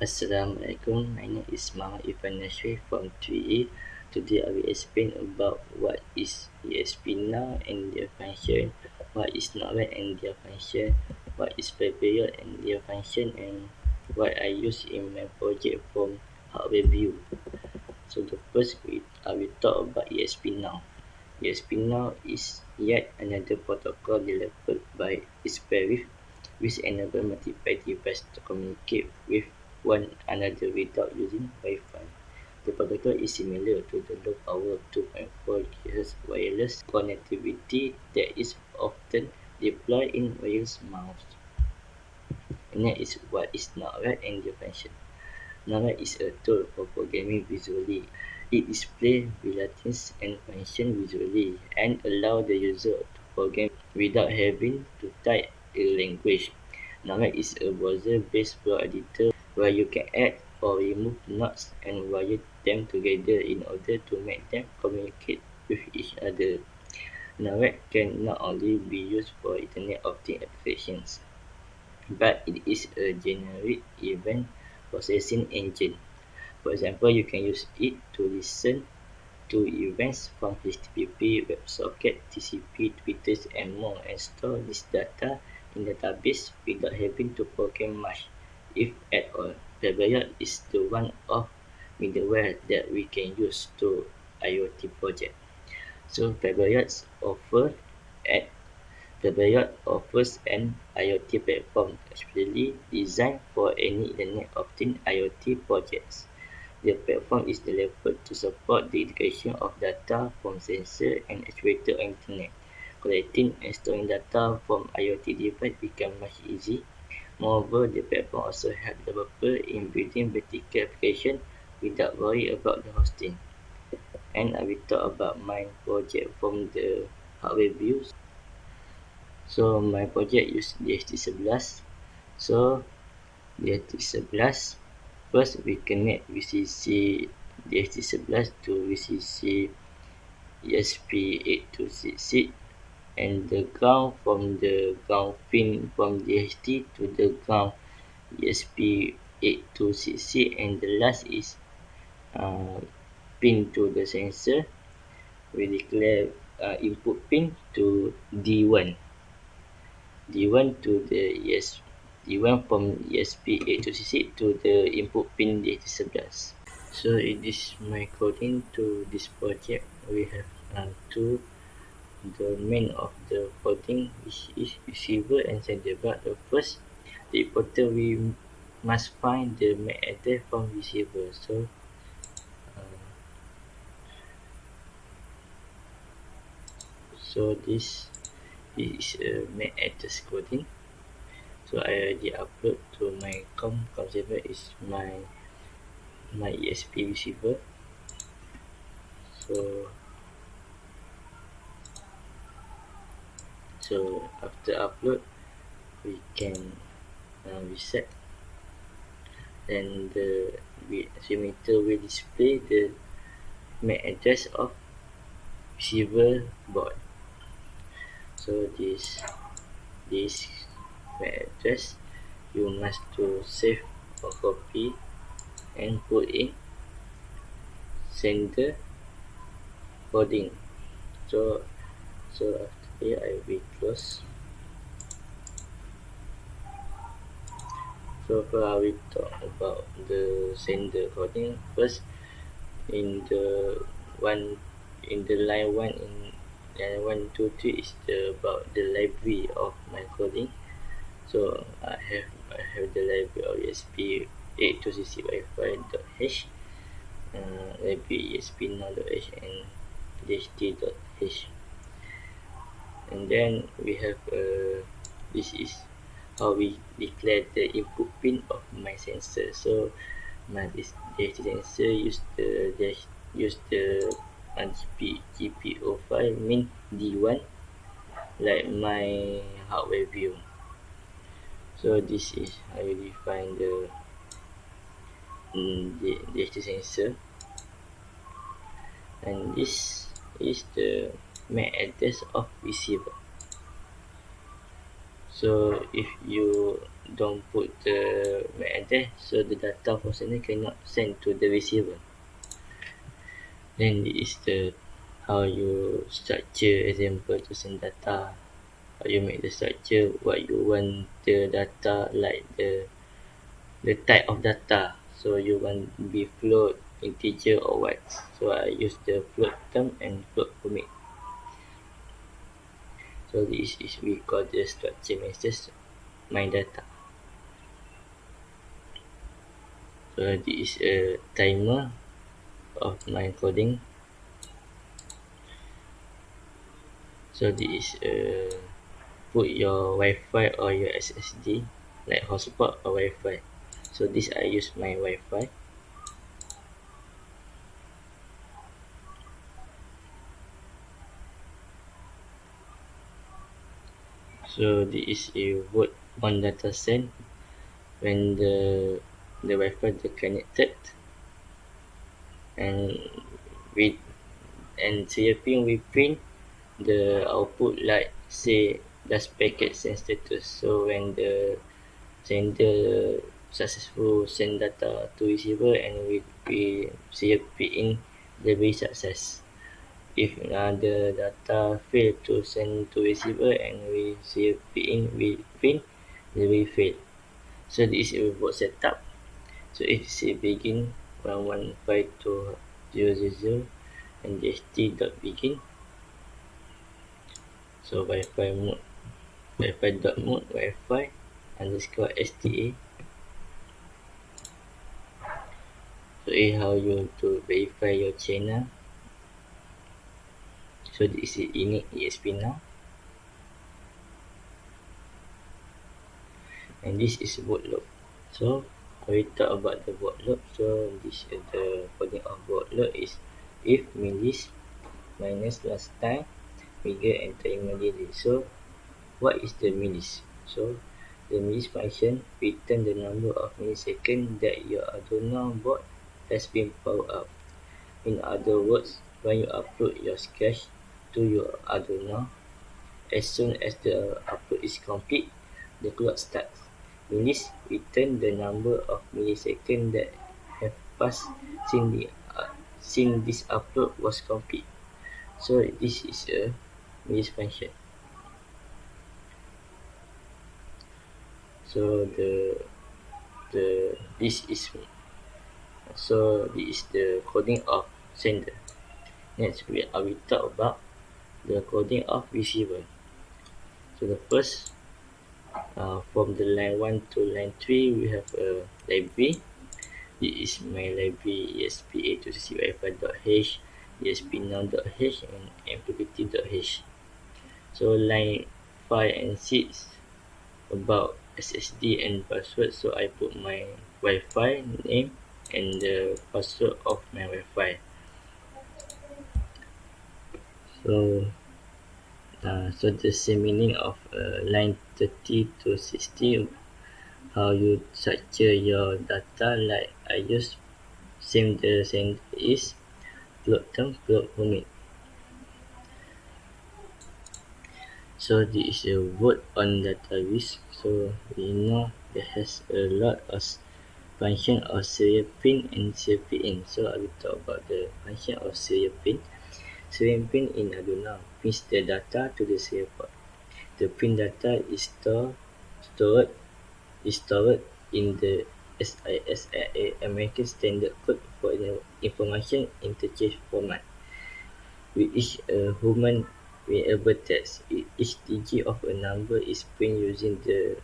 Assalamualaikum. My name is Irfan Nashrih from 3A. Today I will explain about what is ESP now and their function, what is not and their function, what is Favoriot and their function, and what I use in my project from hardware view. So the first I will talk about ESP now. ESP now is yet another protocol developed by Favoriot which enable multiple devices to communicate with one another without using Wi-Fi. The protocol is similar to the low-power 2.4 GHz wireless connectivity that is often deployed in wireless mouse. And that is what is NORAD and their function. NORAD is a tool for programming visually. It displays relatives and functions visually and allows the user to program without having to type a language. NORAD is a browser-based block editor where you can add or remove nodes and wire them together in order to make them communicate with each other. NORAD can not only be used for Internet of Things applications, but it is a generic event processing engine. For example, you can use it to listen to events from HTTP, WebSocket, TCP, Twitter, and more, and store this data in database without having to program much, if at all. Favoriot is the one of middleware that we can use to IoT project. So at Favoriot offers an IoT platform specially designed for any Internet of Things IoT projects. The platform is developed to support the integration of data from sensor and actuator on Internet. Collecting and storing data from IoT devices becomes much easier. Moreover, the platform also helps developers in building vertical applications without worry about the hosting. And I will talk about my project from the hardware view. So my project use DHT11. So DHT11, first we connect VCC DHT11 to VCC ESP8266 and the ground from the ground pin from DHT to the ground ESP8266, and the last is pin to the sensor. We declare input pin to D1. D1 to the D1 from ESP8266 to the input pin DHT11. So it is my coding to this project. We have two domain of the coding, which is receiver and sender. But the first, the importer, we must find the MAC address from receiver. Uh, so this is a MAC address coding. So I already upload to my com server is my ESP receiver. So after upload, we can reset, and the estimator will display the MAC address of receiver board. So this MAC address you must to save or copy and put in sender coding. So after here I will close. So I will talk about the sender coding first. In the line 1 in line 1, 2, 3 is about the library of my coding. So I have the library of ESP8266 Wi-Fi.h, library ESP0.h and DHT.h. And then we have this is how we declare the input pin of my sensor. So my DHT sensor use the GPO file mean D1 like my hardware view. So this is how you define the DHT sensor, and this is the MAC address of receiver. So if you don't put the MAC address, so the data from sender cannot send to the receiver. Then this is the how you structure example to send data, how you make the structure, what you want the data, like the type of data, so you want be float, integer or what. So I use the float term and float format. So this is we call the structure message my data. So this is a timer of my coding. So this is put your Wi-Fi or your SSD, like hotspot or Wi-Fi. So this I use my Wi-Fi. So this is a word one data send when the Wi-Fi is connected, and with and CFP we print the output, like say just packet send status. So when the sender successful send data to receiver, and we CFP in delivery success. If the data fail to send to receiver and we CFP in we print delivery fail. So this is a boot setup. So if say begin 115.2.0.0 and st.begin. So Wi-Fi mode, Wi-Fi.mode, Wi-Fi underscore sta. So how you to verify your channel. So this is init ESP now, and this is boot loop. So we talk about the boot loop. So this is the coding of boot loop is if millis minus last time bigger and timer delay. So what is the millis? So the millis function return the number of milliseconds that your Arduino board has been powered up. In other words, when you upload your sketch to your Arduino, as soon as the upload is complete, the clock starts. Millis return the number of milliseconds that have passed since this upload was complete. So this is a millis function. So this is the coding of sender. Next we talk about the coding of receiver. So the first, from the line 1 to line 3 we have a library. This is my library espa to wi-fi.h, espnow.h and mqtt.h. So line 5 and 6 about SSD and password. So I put my Wi-Fi name and the password of my Wi-Fi. So the same meaning of line 30 to 60, how you structure your data, like I use same the same is float term, float format. So this is a word on database. So we know there has a lot of function of serial pin and serial pin. So I will talk about the function of serial pin. Serial pin in Arduino pins the data to the serial port. The pin data is stored in the SISAA American Standard Code for Information Interchange format, with each human variable text. Each digit of a number is printed using the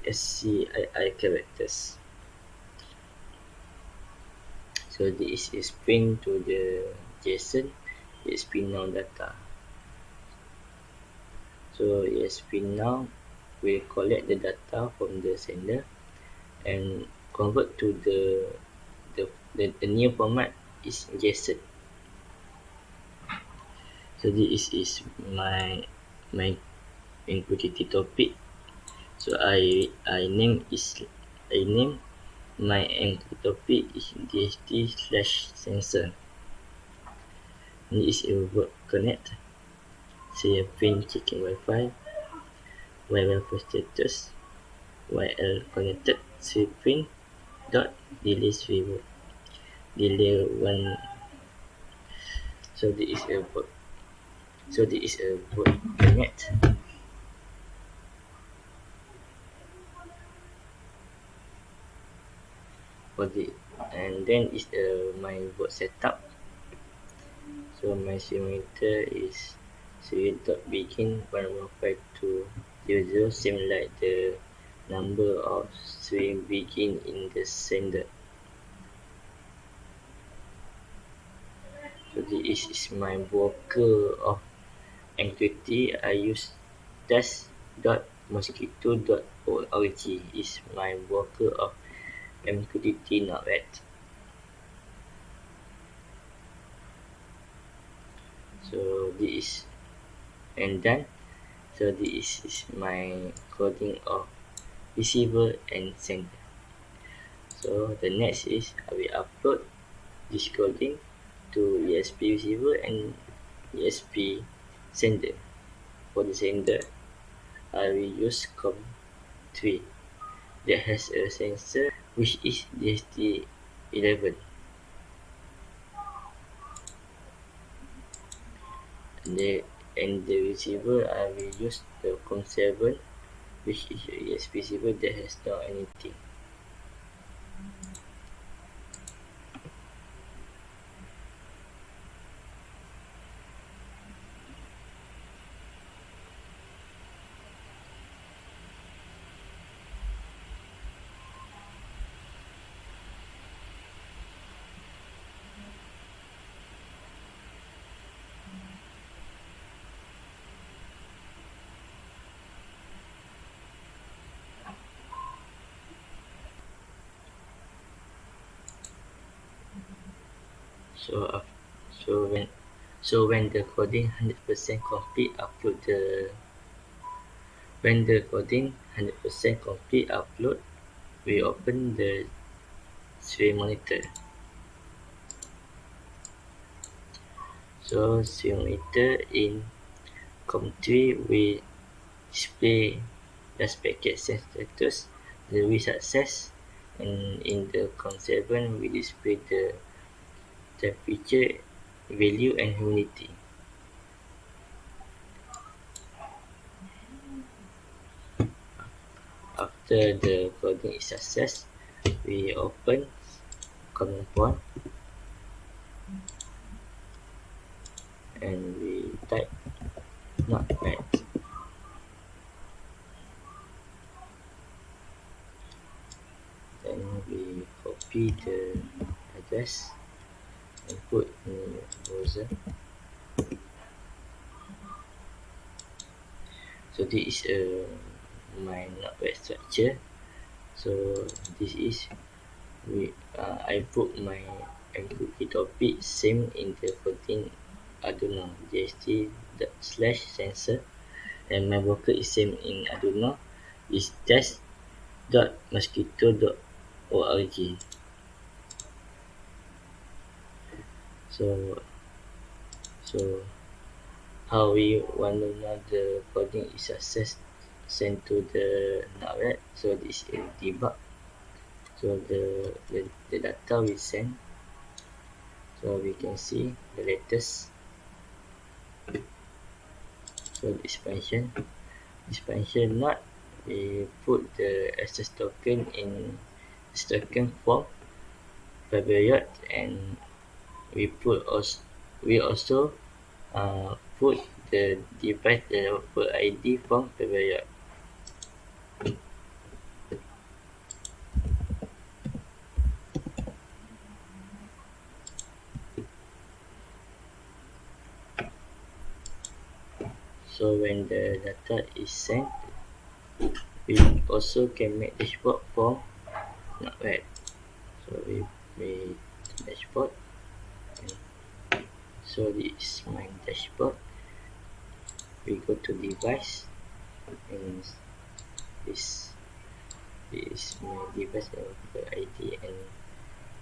ASCII characters. So this is print to the JSON ESP now data. So ESP now will collect the data from the sender and convert to the new format is JSON. So this is my Mqtt topic. So I name my Mqtt topic is dht/sensor. This is a web connect. Say a pin checking Wi-Fi. variable status YL connected sweeping dot delay swivel delay one. So this is a bot. So this is a bot connect. For the and then is my bot setup. So my simulator is begin 115200, same like the number of swing begin in the sender. So this is my broker of Mqtt. I use test.mosquito.org is my broker of Mqtt Notepad. So this is and done. So this is my coding of receiver and sender. So the next is I will upload this coding to ESP receiver and ESP sender. For the sender, I will use COM3 that has a sensor which is DST11. And the receiver, I will use the COM7 which is a ESP receiver that has not anything. So when the coding 100% complete, upload, we open the sway monitor. So sway monitor in COM3 we display the packet sense status, the we success, and in the COM7 we display the temperature value and humidity. After the coding is success, we open command prompt and we type notepad. Then we copy the address and put in the browser. So this is my notepad structure. So this is I put my Mqtt topic same in the coding Arduino JST/sensor, and my broker is same in Arduino is test.mosquito.org. So how we want to know the coding is success sent to the notepad. So this is debug. So the data we send. So we can see the latest. So this function not we put the access token in token form Favoriot, and we also put the device developer ID from Favoriot. So when the data is sent, we also can make dashboard from Notepad. So we make dashboard. So this is my dashboard. We go to device, and this is my device developer ID and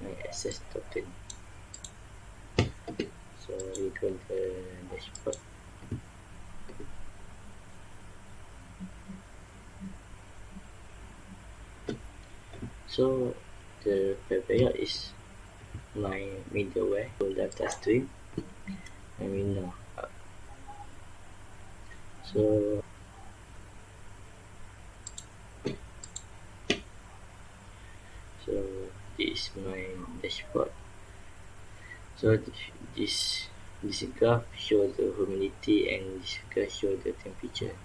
my access token. So we go to the dashboard. So the Favoriot is my middleware for data stream, and we know. So so this is my dashboard. So this graph shows the humidity and this graph shows the temperature.